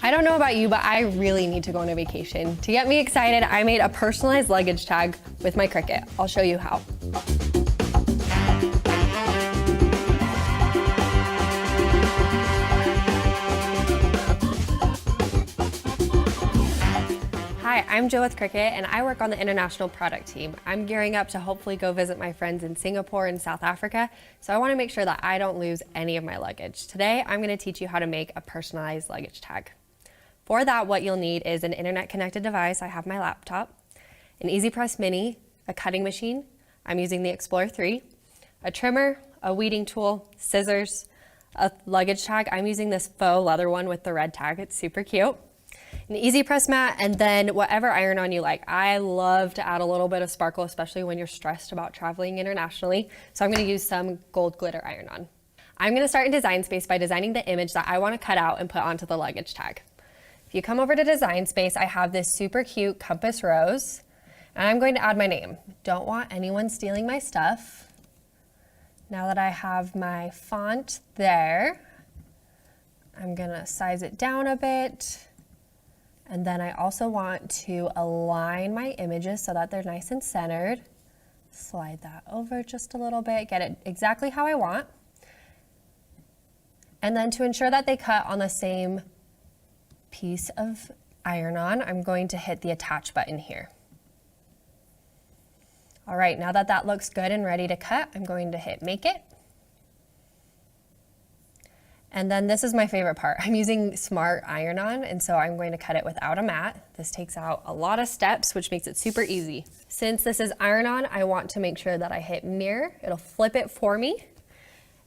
I don't know about you, but I really need to go on a vacation. To get me excited, I made a personalized luggage tag with my Cricut. I'll show you how. Hi, I'm Jill with Cricut, and I work on the international product team. I'm gearing up to hopefully go visit my friends in Singapore and South Africa, so I want to make sure that I don't lose any of my luggage. Today, I'm going to teach you how to make a personalized luggage tag. For that, what you'll need is an internet-connected device. I have my laptop, an Easy Press Mini, a cutting machine. I'm using the Explorer 3, a trimmer, a weeding tool, scissors, a luggage tag. I'm using this faux leather one with the red tag. It's super cute. An easy press mat, and then whatever iron-on you like. I love to add a little bit of sparkle, especially when you're stressed about traveling internationally. So I'm going to use some gold glitter iron-on. I'm going to start in Design Space by designing the image that I want to cut out and put onto the luggage tag. If you come over to Design Space, I have this super cute compass rose, and I'm going to add my name. Don't want anyone stealing my stuff. Now that I have my font there, I'm going to size it down a bit. And then I also want to align my images so that they're nice and centered. Slide that over just a little bit, get it exactly how I want. And then to ensure that they cut on the same piece of iron-on, I'm going to hit the attach button here. All right, now that that looks good and ready to cut, I'm going to hit Make It. And then this is my favorite part. I'm using smart iron-on, and so I'm going to cut it without a mat. This takes out a lot of steps, which makes it super easy. Since this is iron-on, I want to make sure that I hit mirror. It'll flip it for me,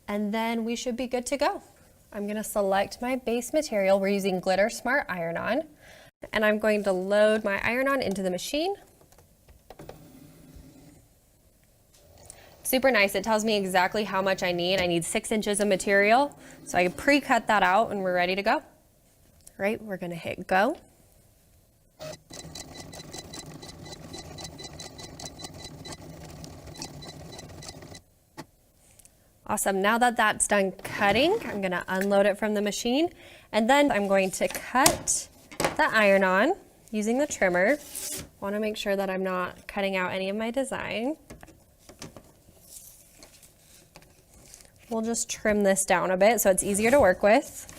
and then we should be good to go. I'm gonna select my base material. We're using Glitter Smart Iron-On, and I'm going to load my iron-on into the machine. Super nice. It tells me exactly how much I need. I need 6 inches of material, so I can pre-cut that out and we're ready to go. All right, we're gonna hit go. Awesome, now that that's done cutting, I'm gonna unload it from the machine, and then I'm going to cut the iron-on using the trimmer. Wanna make sure that I'm not cutting out any of my design. We'll just trim this down a bit so it's easier to work with.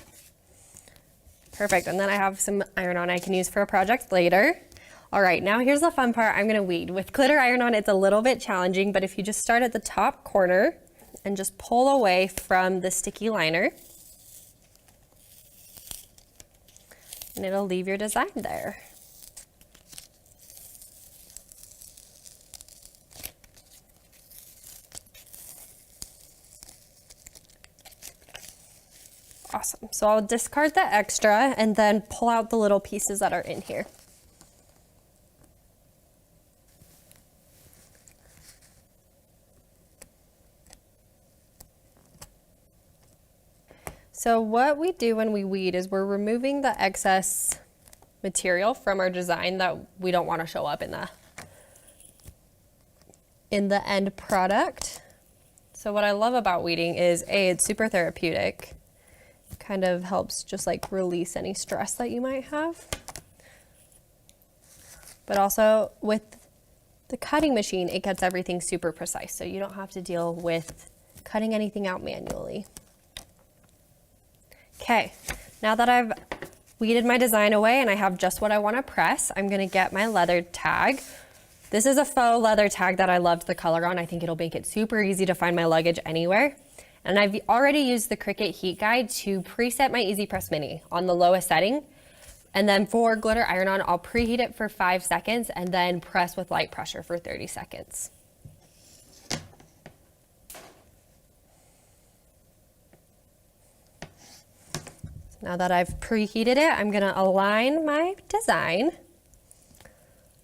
Perfect, and then I have some iron-on I can use for a project later. All right, now here's the fun part. I'm gonna weed. With glitter iron-on, it's a little bit challenging, but if you just start at the top corner and just pull away from the sticky liner, and it'll leave your design there. Awesome, so I'll discard the extra and then pull out the little pieces that are in here. So what we do when we weed is we're removing the excess material from our design that we don't want to show up in the end product. So what I love about weeding is it's super therapeutic. Kind of helps just like release any stress that you might have. But also with the cutting machine, it gets everything super precise, so you don't have to deal with cutting anything out manually. Okay, now that I've weeded my design away and I have just what I want to press, I'm going to get my leather tag. This is a faux leather tag that I loved the color on. I think it'll make it super easy to find my luggage anywhere. And I've already used the Cricut heat guide to preset my Easy Press Mini on the lowest setting. And then for glitter iron-on, I'll preheat it for 5 seconds and then press with light pressure for 30 seconds. Now that I've preheated it, I'm gonna align my design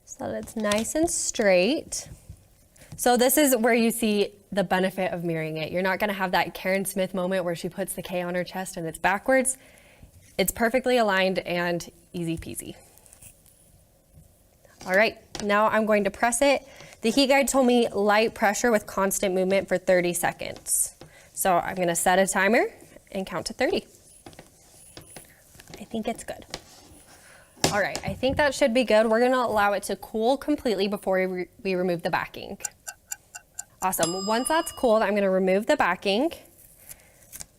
so that it's nice and straight. So this is where you see the benefit of mirroring it. You're not gonna have that Karen Smith moment where she puts the K on her chest and it's backwards. It's perfectly aligned and easy peasy. All right, now I'm going to press it. The heat guide told me light pressure with constant movement for 30 seconds. So I'm gonna set a timer and count to 30. I think it's good. All right, I think that should be good. We're gonna allow it to cool completely before we remove the backing. Awesome, once that's cooled, I'm gonna remove the backing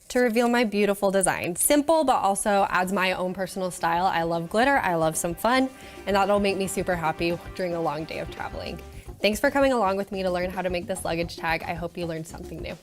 to reveal my beautiful design. Simple, but also adds my own personal style. I love glitter, I love some fun, and that'll make me super happy during a long day of traveling. Thanks for coming along with me to learn how to make this luggage tag. I hope you learned something new.